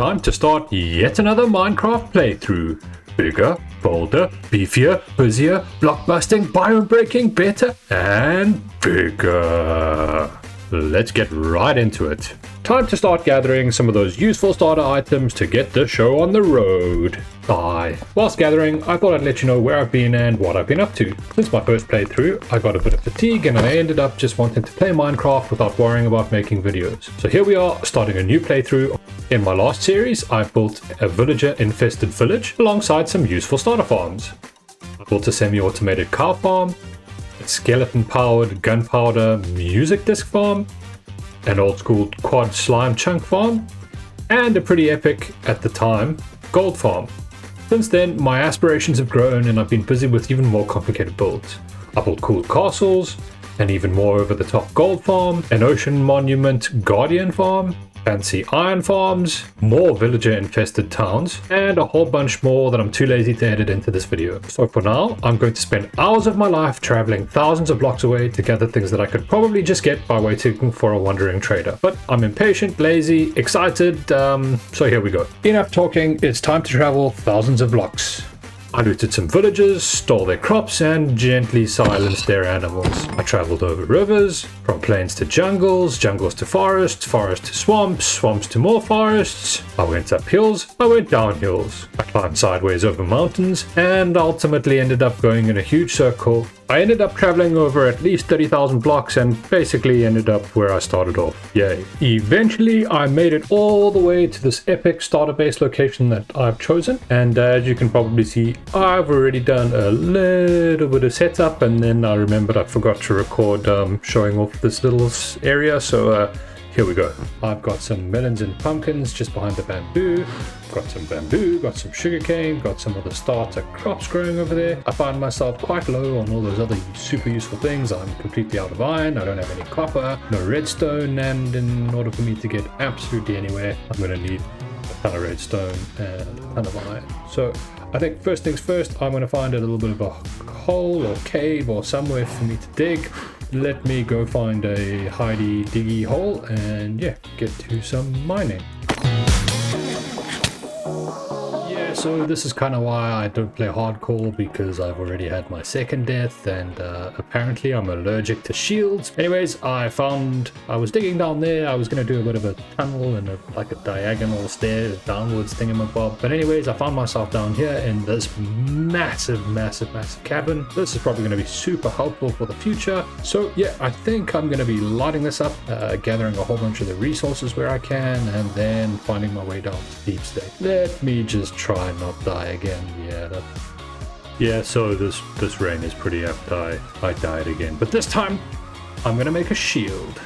Time to start yet another Minecraft playthrough. Bigger, bolder, beefier, busier, blockbusting, biome breaking, better, and bigger. Let's get right into it. Time to start gathering some of those useful starter items to get the show on the road. Bye. Whilst gathering, I thought I'd let you know where I've been and what I've been up to. Since my first playthrough, I got a bit of fatigue and I ended up just wanting to play Minecraft without worrying about making videos. So here we are, starting a new playthrough. In my last series, I built a villager-infested village alongside some useful starter farms. I built a semi-automated cow farm, a skeleton-powered gunpowder music disc farm, an old-school quad slime chunk farm, and a pretty epic, at the time, gold farm. Since then, my aspirations have grown and I've been busy with even more complicated builds. I built cool castles, an even more over-the-top gold farm, an ocean monument guardian farm, fancy iron farms, more villager-infested towns, and a whole bunch more that I'm too lazy to edit into this video. So for now, I'm going to spend hours of my life traveling thousands of blocks away to gather things that I could probably just get by waiting for a wandering trader. But I'm impatient, lazy, excited, so here we go. Enough talking, it's time to travel thousands of blocks. I looted some villagers, stole their crops, and gently silenced their animals. I traveled over rivers, from plains to jungles, jungles to forests, forests to swamps, swamps to more forests. I went up hills, I went down hills. I climbed sideways over mountains, and ultimately ended up going in a huge circle. I ended up traveling over at least 30,000 blocks and basically ended up where I started off. Yay. Eventually, I made it all the way to this epic starter base location that I've chosen. And as you can probably see, I've already done a little bit of setup, and then I remembered I forgot to record showing off this little area. So here we go. I've got some melons and pumpkins just behind the bamboo. Got some bamboo, got some sugarcane, got some other starter crops growing over there. I find myself quite low on all those other super useful things. I'm completely out of iron, I don't have any copper, no redstone, and in order for me to get absolutely anywhere, I'm going to need a ton of redstone and a ton of iron. So I think first things first, I'm going to find a little bit of a hole or cave or somewhere for me to dig. Let me go find a hidey diggy hole and yeah, get to some mining. So this is kind of why I don't play hardcore, because I've already had my second death and apparently I'm allergic to shields. Anyways, I was digging down there. I was going to do a bit of a tunnel and like a diagonal stair downwards thingamabob. But anyways, I found myself down here in this massive cabin. This is probably going to be super helpful for the future. So yeah, I think I'm going to be lighting this up, gathering a whole bunch of the resources where I can, and then finding my way down to deep state. Let me just try not die again. Yeah, so this rain is pretty apt. I died again, but this time I'm gonna make a shield.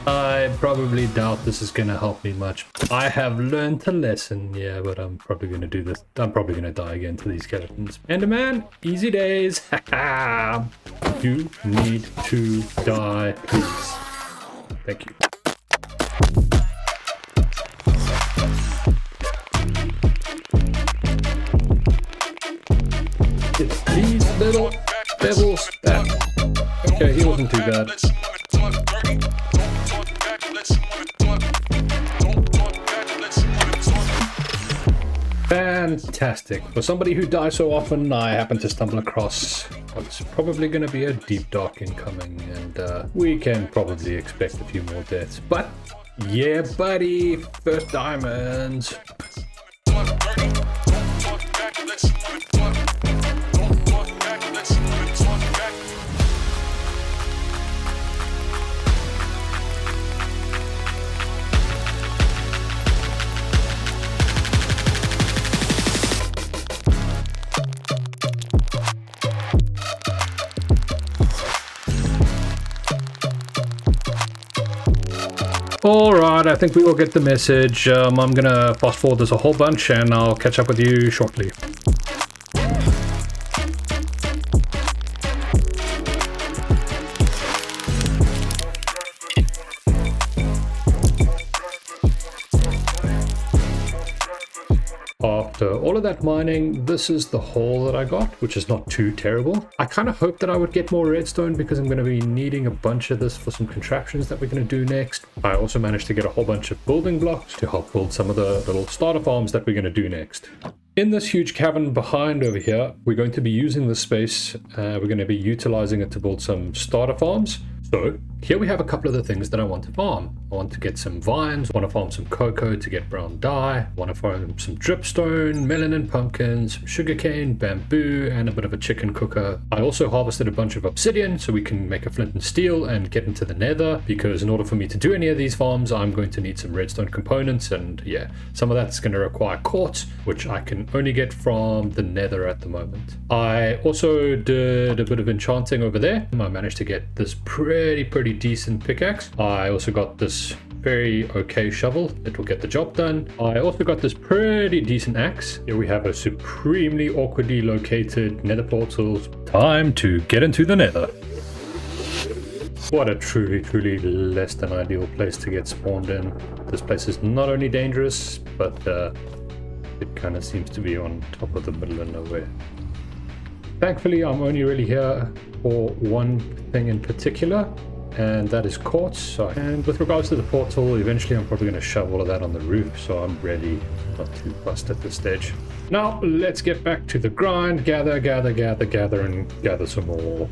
I probably doubt this is gonna help me much. I have learned a lesson, yeah, but I'm probably gonna do this. I'm probably gonna die again to these skeletons. Enderman, easy days. You need to die, please. Thank you. These little devils. Okay, he wasn't too bad. Fantastic. For somebody who dies so often, I happen to stumble across what's probably going to be a deep dark incoming, and we can probably expect a few more deaths. But yeah, buddy, first diamonds. Alright, I think we all get the message. I'm gonna fast forward this a whole bunch and I'll catch up with you shortly. After all of that mining, this is the haul that I got, which is not too terrible. I kind of hoped that I would get more redstone because I'm going to be needing a bunch of this for some contraptions that we're going to do next. I also managed to get a whole bunch of building blocks to help build some of the little starter farms that we're going to do next. In this huge cavern behind over here, we're going to be using this space. We're going to be utilizing it to build some starter farms. So here we have a couple of the things that I want to farm. I want to get some vines, I want to farm some cocoa to get brown dye, I want to farm some dripstone, melon and pumpkins, some sugarcane, bamboo, and a bit of a chicken cooker. I also harvested a bunch of obsidian so we can make a flint and steel and get into the nether, because in order for me to do any of these farms, I'm going to need some redstone components, and yeah, some of that's going to require quartz, which I can only get from the nether at the moment. I also did a bit of enchanting over there. I managed to get this pretty decent pickaxe. I also got this very okay shovel. It will get the job done. I also got this pretty decent axe. Here we have a supremely awkwardly located nether portal. Time to get into the nether. What a truly less than ideal place to get spawned in. This place is not only dangerous, but it kind of seems to be on top of the middle of nowhere. Thankfully, I'm only really here for one thing in particular, and that is quartz. And with regards to the portal, eventually I'm probably going to shove all of that on the roof, so I'm really not too fussed at this stage. Now let's get back to the grind. Gather, and gather some more.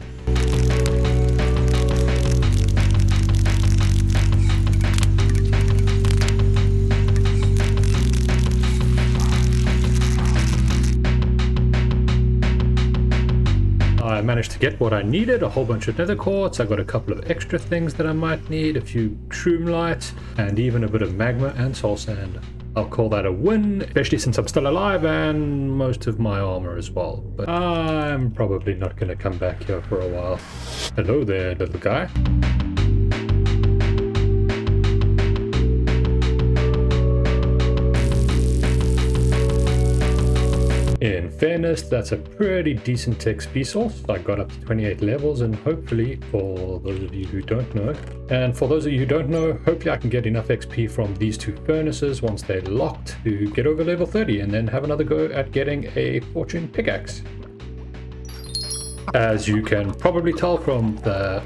I managed to get what I needed, a whole bunch of nether quartz. I got a couple of extra things that I might need, a few shroom lights, and even a bit of magma and soul sand. I'll call that a win, especially since I'm still alive and most of my armor as well. But I'm probably not going to come back here for a while. Hello there, little guy. In fairness, that's a pretty decent XP source. I got up to 28 levels, and hopefully, for those of you who don't know, hopefully I can get enough XP from these two furnaces once they're locked to get over level 30 and then have another go at getting a fortune pickaxe. As you can probably tell from the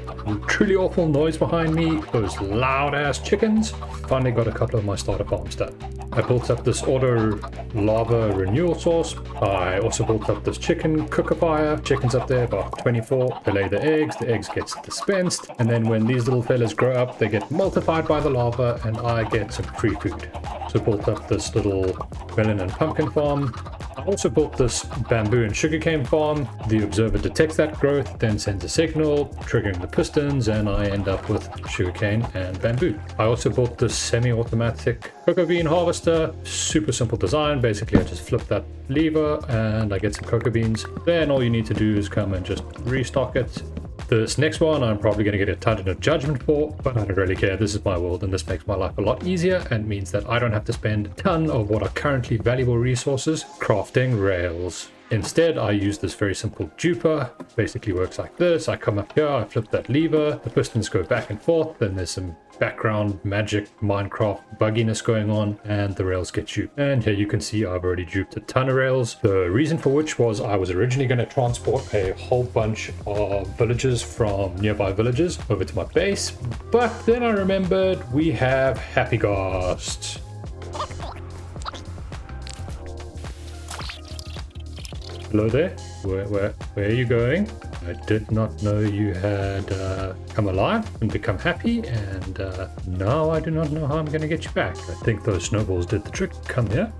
truly awful noise behind me, those loud ass chickens, finally got a couple of my starter farms done. I built up this auto lava renewal source. I also built up this chicken cooker fire. Chickens up there, about 24. They lay the eggs gets dispensed, and then when these little fellas grow up, they get multiplied by the lava, and I get some free food. So built up this little melon and pumpkin farm. I also built this bamboo and sugarcane farm. The observer detects that growth, then sends a signal, triggering the pistons, and I end up with sugarcane and bamboo. I also built this semi-automatic cocoa bean harvester. Super simple design. Basically, I just flip that lever and I get some cocoa beans. Then all you need to do is come and just restock it. This next one I'm probably going to get a ton of judgment for, but I don't really care. This is my world, and this makes my life a lot easier and means that I don't have to spend a ton of what are currently valuable resources crafting rails. Instead, I use this very simple duper. Basically works like this. I come up here, I flip that lever, the pistons go back and forth, then there's some background magic Minecraft bugginess going on, and the rails get duped. And here you can see I've already duped a ton of rails. The reason for which was I was originally going to transport a whole bunch of villagers from nearby villages over to my base, but then I remembered we have Happy Ghosts. Hello there. Where are you going? I did not know you had come alive and become happy, and now I do not know how I'm going to get you back. I think those snowballs did the trick. Come here.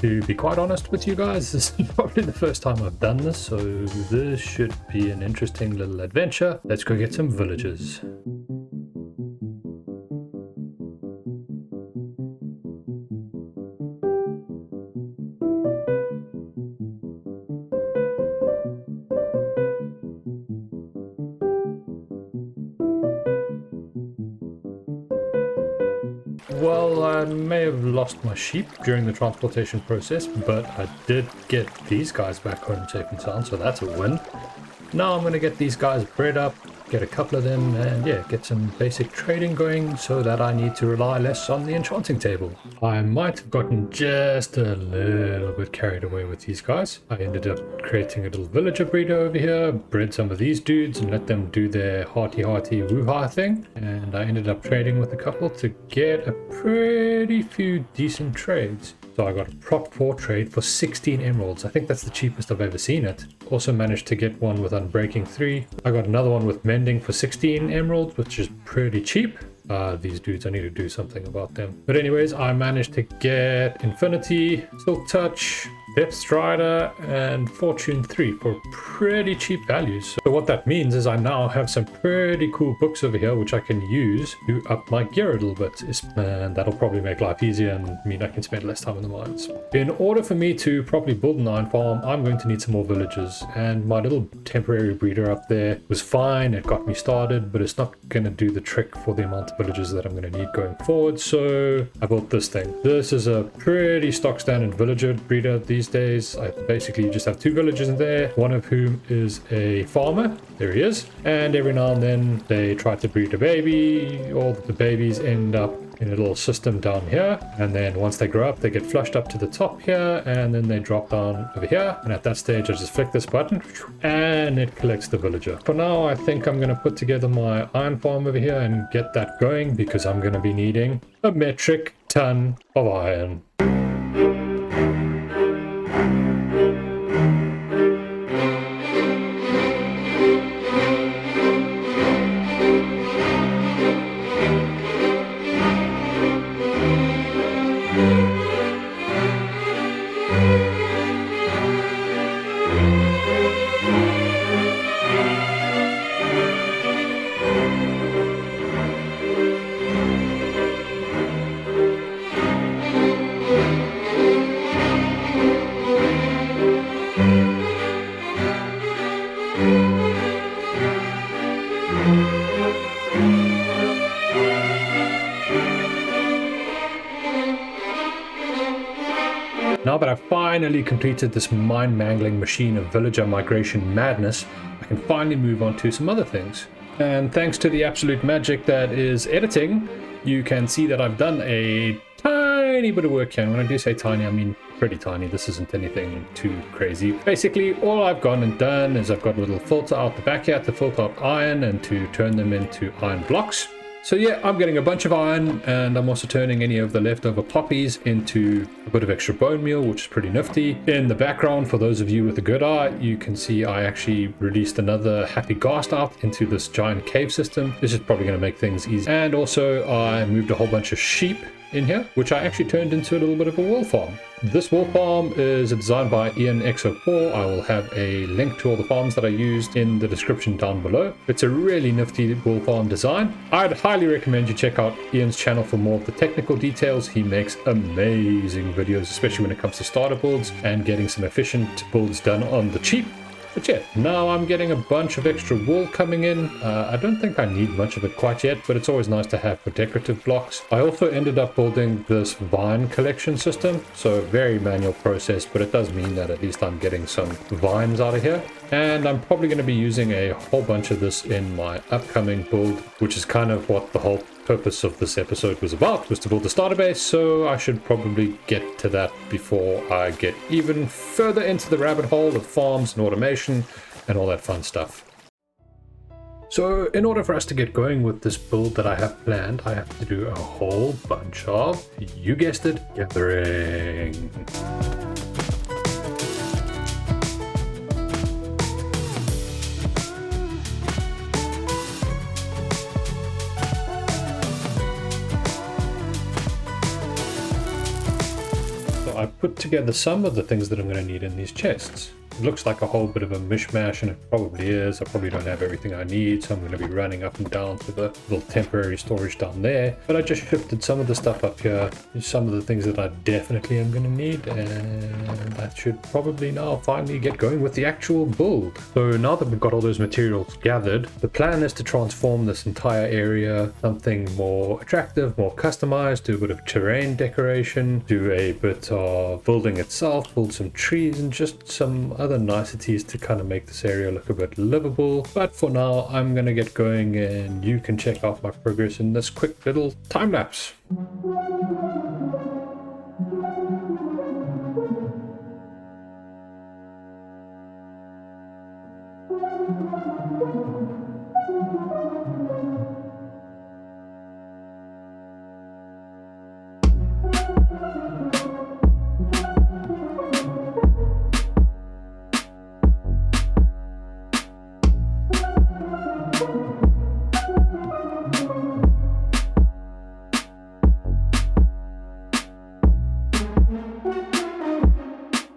To be quite honest with you guys, this is probably the first time I've done this, so this should be an interesting little adventure. Let's go get some villagers. Well, I may have lost my sheep during the transportation process, but I did get these guys back home safe and sound, so that's a win. Now I'm going to get these guys bred up, get a couple of them, and yeah, get some basic trading going so that I need to rely less on the enchanting table. I might have gotten just a little bit carried away with these guys. I ended up creating a little villager breeder over here, bred some of these dudes and let them do their hearty woo-ha thing, and I ended up trading with a couple to get a pretty few decent trades. So I got a prop 4 trade for 16 emeralds. I think that's the cheapest I've ever seen it. Also managed to get one with unbreaking 3. I got another one with mending for 16 emeralds, which is pretty cheap. These dudes, I need to do something about them. But anyways, I managed to get Infinity, Silk Touch, Depth Strider, and Fortune 3 for pretty cheap values. So what that means is I now have some pretty cool books over here which I can use to up my gear a little bit. And that'll probably make life easier and mean I can spend less time in the mines. In order for me to properly build an iron farm, I'm going to need some more villagers. And my little temporary breeder up there was fine. It got me started, but it's not going to do the trick for the amount of villagers that I'm going to need going forward. So I built this thing. This is a pretty stock standard villager breeder these days. I basically just have 2 villagers in there, one of whom is a farmer. There he is. And every now and then they try to breed a baby. All the babies end up in a little system down here, and then once they grow up they get flushed up to the top here, and then they drop down over here, and at that stage I just flick this button and it collects the villager. For now I think I'm going to put together my iron farm over here and get that going, because I'm going to be needing a metric ton of iron. Now that I've finally completed this mind-mangling machine of villager migration madness, I can finally move on to some other things. And thanks to the absolute magic that is editing, you can see that I've done a tiny bit of work here. And when I do say tiny, I mean pretty tiny. This isn't anything too crazy. Basically, all I've gone and done is I've got a little filter out the back here to filter out iron and to turn them into iron blocks. So yeah, I'm getting a bunch of iron, and I'm also turning any of the leftover poppies into a bit of extra bone meal, which is pretty nifty. In the background, for those of you with a good eye, you can see I actually released another happy ghast out into this giant cave system. This is probably going to make things easy. And also I moved a whole bunch of sheep in here, which I actually turned into a little bit of a wool farm. This wool farm is designed by Ian X04. I will have a link to all the farms that I used in the description down below. It's a really nifty wool farm design. I'd highly recommend you check out Ian's channel for more of the technical details. He makes amazing videos, especially when it comes to starter builds and getting some efficient builds done on the cheap. But yeah, now I'm getting a bunch of extra wool coming in. I don't think I need much of it quite yet, but it's always nice to have for decorative blocks. I also ended up building this vine collection system, so very manual process, but it does mean that at least I'm getting some vines out of here. And I'm probably going to be using a whole bunch of this in my upcoming build, which is kind of what the whole purpose of this episode was about, was to build a starter base. So I should probably get to that before I get even further into the rabbit hole of farms and automation and all that fun stuff. So in order for us to get going with this build that I have planned, I have to do a whole bunch of, you guessed it, gathering. I put together some of the things that I'm going to need in these chests. It looks like a whole bit of a mishmash, and it probably is. I probably don't have everything I need, so I'm going to be running up and down to the little temporary storage down there. But I just shifted some of the stuff up here, some of the things that I definitely am going to need, and I should probably now finally get going with the actual build. So now that we've got all those materials gathered, the plan is to transform this entire area something more attractive, more customized, do a bit of terrain decoration, do a bit of building itself, build some trees and just some other other niceties to kind of make this area look a bit livable. But for now, I'm going to get going and you can check out my progress in this quick little time lapse.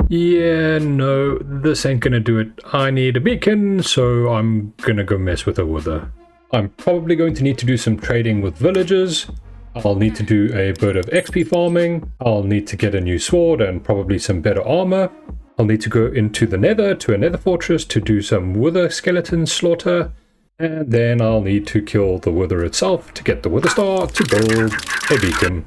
Yeah, no, this ain't gonna do it. I need a beacon, so I'm gonna go mess with a wither. I'm probably going to need to do some trading with villagers. I'll need to do a bit of XP farming. I'll need to get a new sword and probably some better armor. I'll need to go into the nether, to a nether fortress, to do some wither skeleton slaughter. And then I'll need to kill the wither itself to get the wither star to build a beacon.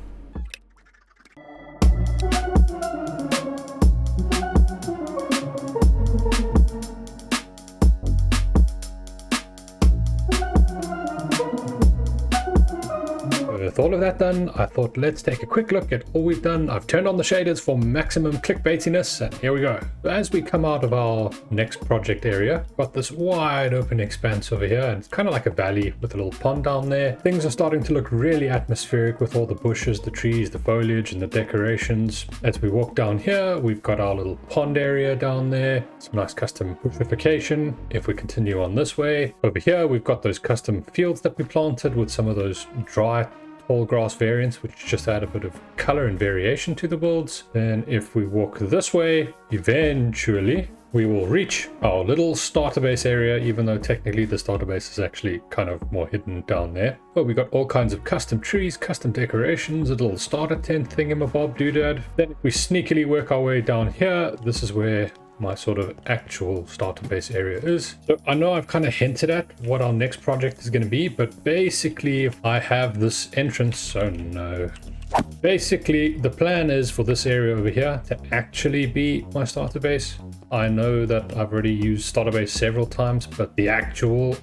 With all of that done, I thought let's take a quick look at all we've done. I've turned on the shaders for maximum clickbaitiness, and here we go. As we come out of our next project area, got this wide open expanse over here, and it's kind of like a valley with a little pond down there. Things are starting to look really atmospheric with all the bushes, the trees, the foliage, and the decorations. As we walk down here, we've got our little pond area down there, some nice custom bushrification. If we continue on this way, over here we've got those custom fields that we planted with some of those dry tall grass variants, which just add a bit of color and variation to the builds. Then if we walk this way, eventually we will reach our little starter base area, even though technically the starter base is actually kind of more hidden down there. But we got all kinds of custom trees, custom decorations, a little starter tent thingamabob doodad. Then if we sneakily work our way down here, this is where my sort of actual starter base area is. So I know I've kind of hinted at what our next project is going to be, but basically I have this entrance. Oh no. Basically the plan is for this area over here to actually be my starter base. I know that I've already used starter base several times, but the actual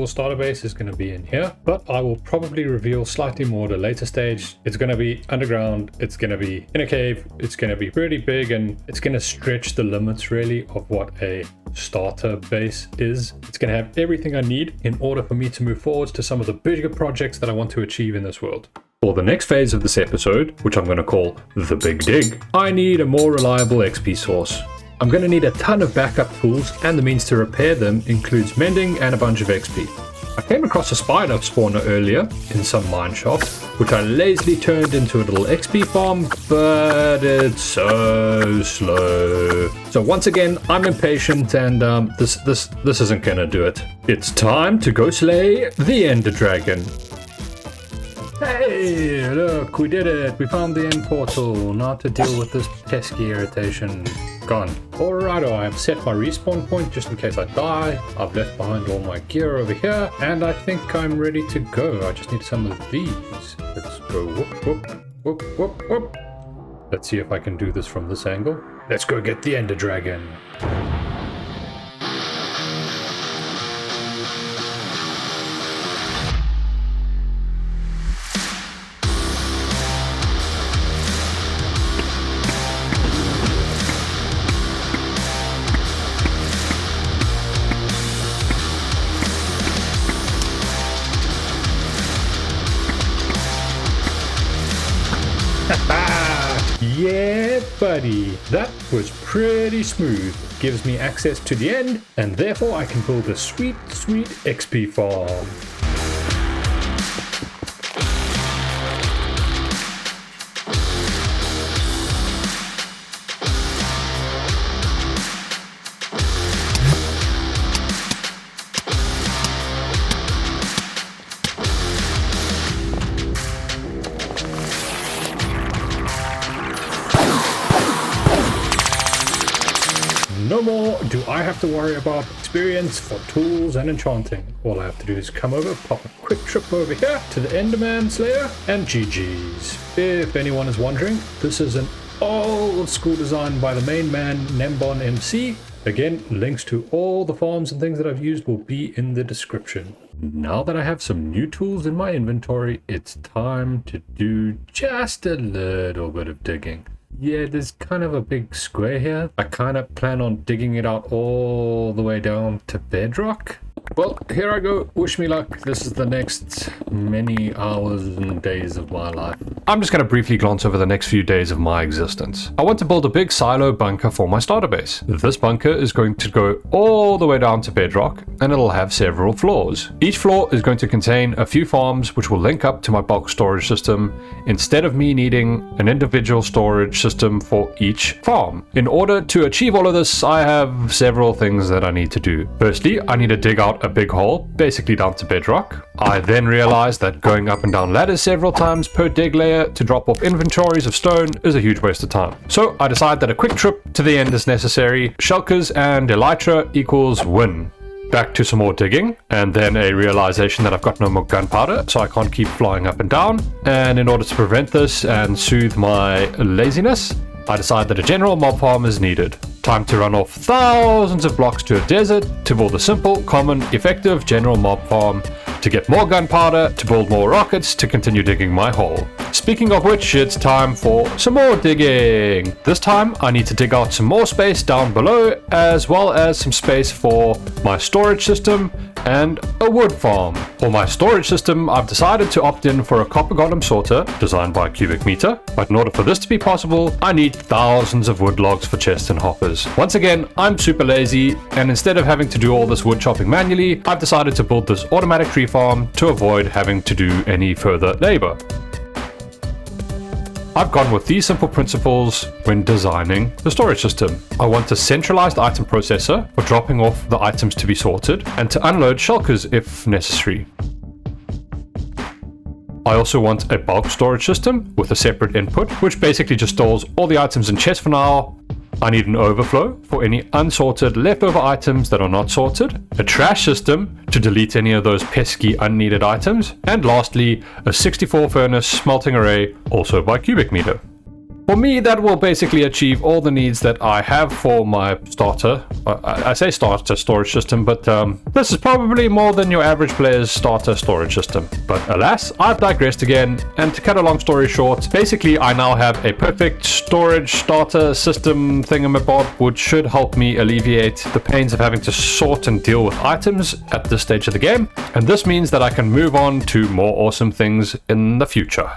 starter base is going to be in here. But I will probably reveal slightly more at a later stage. It's going to be underground, it's going to be in a cave, it's going to be pretty big, and it's going to stretch the limits really of what a starter base is. It's going to have everything I need in order for me to move forwards to some of the bigger projects that I want to achieve in this world. For the next phase of this episode, which I'm going to call the Big Dig, I need a more reliable XP source. I'm going to need a ton of backup tools, and the means to repair them includes mending and a bunch of XP. I came across a spider spawner earlier in some mine shaft, which I lazily turned into a little XP farm, but it's so slow. So once again, I'm impatient, and this isn't going to do it. It's time to go slay the Ender Dragon. Hey, look, we did it. We found the end portal. Now to deal with this pesky irritation. Gone. Alrighto, I have set my respawn point just in case I die. I've left behind all my gear over here, and I think I'm ready to go. I just need some of these. Let's go whoop, whoop, whoop, whoop, whoop. Let's see if I can do this from this angle. Let's go get the Ender Dragon. Yeah, buddy, that was pretty smooth. Gives me access to the end, and therefore I can build a sweet, sweet XP farm. No more do I have to worry about experience for tools and enchanting. All I have to do is come over, pop a quick trip over here to the Enderman Slayer, and GG's. If anyone is wondering, this is an old school design by the main man, Nembon MC. Again, links to all the farms and things that I've used will be in the description. Now that I have some new tools in my inventory, it's time to do just a little bit of digging. Yeah, there's kind of a big square here. I kind of plan on digging it out all the way down to bedrock. Well, here I go. Wish me luck. This is the next many hours and days of my life. I'm just going to briefly glance over the next few days of my existence. I want to build a big silo bunker for my starter base. This bunker is going to go all the way down to bedrock, and it'll have several floors. Each floor is going to contain a few farms which will link up to my bulk storage system, instead of me needing an individual storage system for each farm. In order to achieve all of this, I have several things that I need to do. Firstly, I need to dig out a big hole, basically down to bedrock. I then realized that going up and down ladders several times per dig layer to drop off inventories of stone is a huge waste of time. So I decided that a quick trip to the end is necessary. Shulkers and elytra equals win. Back to some more digging, and then a realization that I've got no more gunpowder, so I can't keep flying up and down. And in order to prevent this and soothe my laziness, I decided that a general mob farm is needed. Time to run off thousands of blocks to a desert to build a simple, common, effective general mob farm, to get more gunpowder, to build more rockets, to continue digging my hole. Speaking of which, it's time for some more digging. This time I need to dig out some more space down below, as well as some space for my storage system and a wood farm. For my storage system, I've decided to opt in for a copper golem sorter designed by Cubic Meter, but in order for this to be possible, I need thousands of wood logs for chests and hoppers. Once again, I'm super lazy, and instead of having to do all this wood chopping manually, I've decided to build this automatic tree farm to avoid having to do any further labor. I've gone with these simple principles when designing the storage system. I want a centralized item processor for dropping off the items to be sorted, and to unload shulkers if necessary. I also want a bulk storage system with a separate input, which basically just stores all the items in chests for now. I need an overflow for any unsorted leftover items that are not sorted, a trash system to delete any of those pesky unneeded items, and lastly, a 64 furnace smelting array, also by Cubic Meter. For me, that will basically achieve all the needs that I have for my starter. I say starter storage system, but this is probably more than your average player's starter storage system. But alas, I've digressed again, and to cut a long story short, basically I now have a perfect storage starter system thingamabob, which should help me alleviate the pains of having to sort and deal with items at this stage of the game, and this means that I can move on to more awesome things in the future.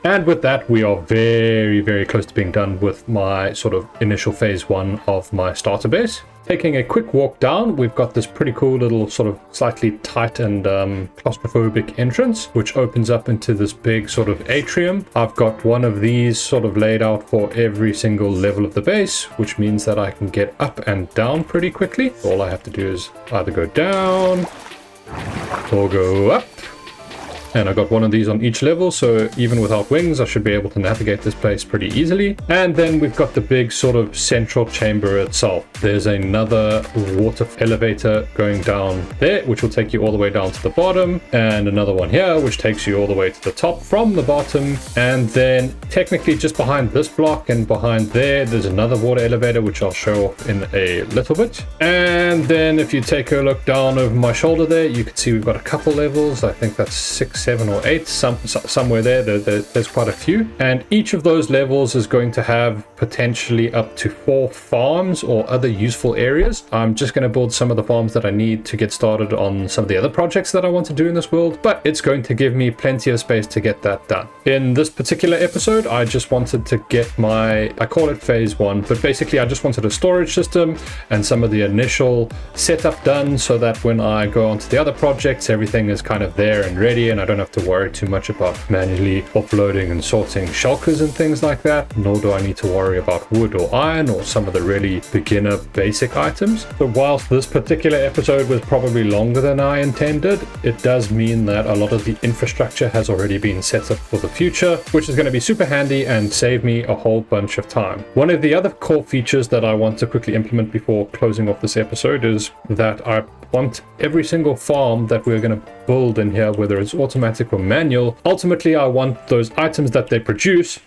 And with that, we are very, very close to being done with my sort of initial phase one of my starter base. Taking a quick walk down, we've got this pretty cool little sort of slightly tight and claustrophobic entrance, which opens up into this big sort of atrium. I've got one of these sort of laid out for every single level of the base, which means that I can get up and down pretty quickly. All I have to do is either go down or go up. And I got one of these on each level, so even without wings, I should be able to navigate this place pretty easily. And then we've got the big sort of central chamber itself. There's another water elevator going down there, which will take you all the way down to the bottom, and another one here, which takes you all the way to the top from the bottom. And then technically just behind this block and behind there's another water elevator, which I'll show off in a little bit. And then if you take a look down over my shoulder there, you can see we've got a couple levels. I think that's 6, 7 or 8, somewhere there. There's quite a few, and each of those levels is going to have potentially up to 4 farms or other useful areas. I'm just going to build some of the farms that I need to get started on some of the other projects that I want to do in this world, but it's going to give me plenty of space to get that done. In this particular episode, I just wanted to get I call it phase 1, but basically I just wanted a storage system and some of the initial setup done, so that when I go on to the other projects, everything is kind of there and ready, and I don't have to worry too much about manually offloading and sorting shulkers and things like that, nor do I need to worry about wood or iron or some of the really beginner basic items. So whilst this particular episode was probably longer than I intended, it does mean that a lot of the infrastructure has already been set up for the future, which is going to be super handy and save me a whole bunch of time. One of the other core features that I want to quickly implement before closing off this episode is that I want every single farm that we're going to build in here, whether it's automatic or manual, ultimately I want those items that they produce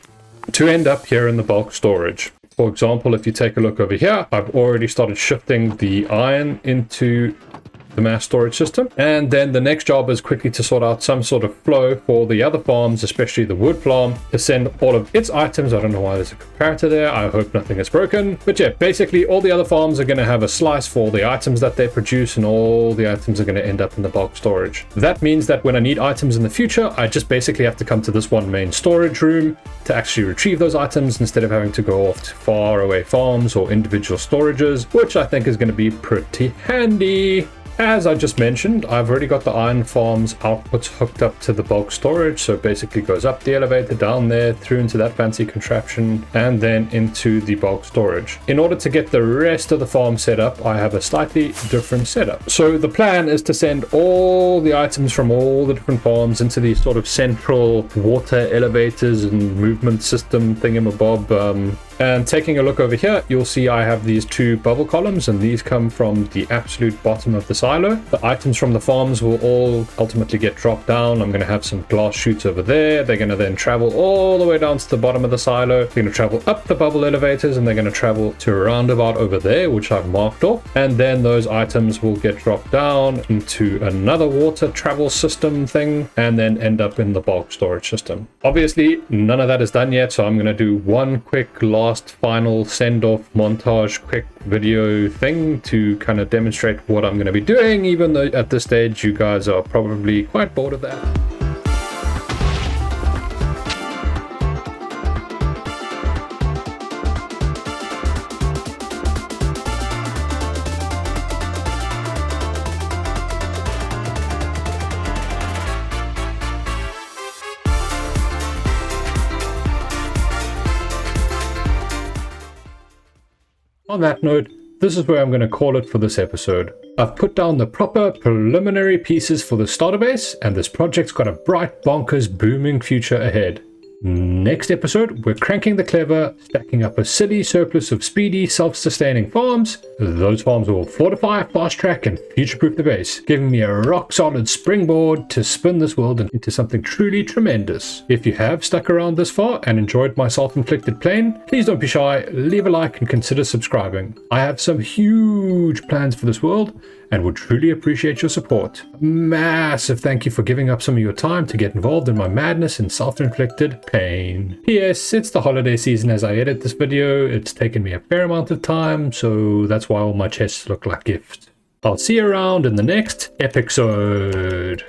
to end up here in the bulk storage. For example, if you take a look over here, I've already started shifting the iron into the mass storage system, and then the next job is quickly to sort out some sort of flow for the other farms, especially the wood farm, to send all of its items. I don't know why there's a comparator there. I hope nothing is broken, but yeah, basically all the other farms are going to have a slice for all the items that they produce, and all the items are going to end up in the bulk storage. That means that when I need items in the future, I just basically have to come to this one main storage room to actually retrieve those items instead of having to go off to far away farms or individual storages, which I think is going to be pretty handy. As I just mentioned, I've already got the iron farm's outputs hooked up to the bulk storage, so it basically goes up the elevator, down there, through into that fancy contraption, and then into the bulk storage. In order to get the rest of the farm set up, I have a slightly different setup. So the plan is to send all the items from all the different farms into these sort of central water elevators and movement system thingamabob. And taking a look over here, you'll see I have these two bubble columns, and these come from the absolute bottom of the silo. The items from the farms will all ultimately get dropped down. I'm going to have some glass chutes over there. They're going to then travel all the way down to the bottom of the silo. They're going to travel up the bubble elevators, and they're going to travel to a roundabout over there, which I've marked off. And then those items will get dropped down into another water travel system thing, and then end up in the bulk storage system. Obviously, none of that is done yet, so I'm going to do one quick last final send-off montage quick video thing to kind of demonstrate what I'm going to be doing, even though at this stage you guys are probably quite bored of that. On that note, this is where I'm going to call it for this episode. I've put down the proper preliminary pieces for the starter base, and this project's got a bright, bonkers, booming future ahead. Next episode, we're cranking the clever, stacking up a silly surplus of speedy, self-sustaining farms. Those farms will fortify, fast-track, and future-proof the base, giving me a rock-solid springboard to spin this world into something truly tremendous. If you have stuck around this far and enjoyed my self-inflicted pain, please don't be shy, leave a like and consider subscribing. I have some huge plans for this world, and would truly appreciate your support. Massive thank you for giving up some of your time to get involved in my madness and self-inflicted pain. P.S. It's the holiday season as I edit this video. It's taken me a fair amount of time, so that's why all my chests look like gifts. I'll see you around in the next episode.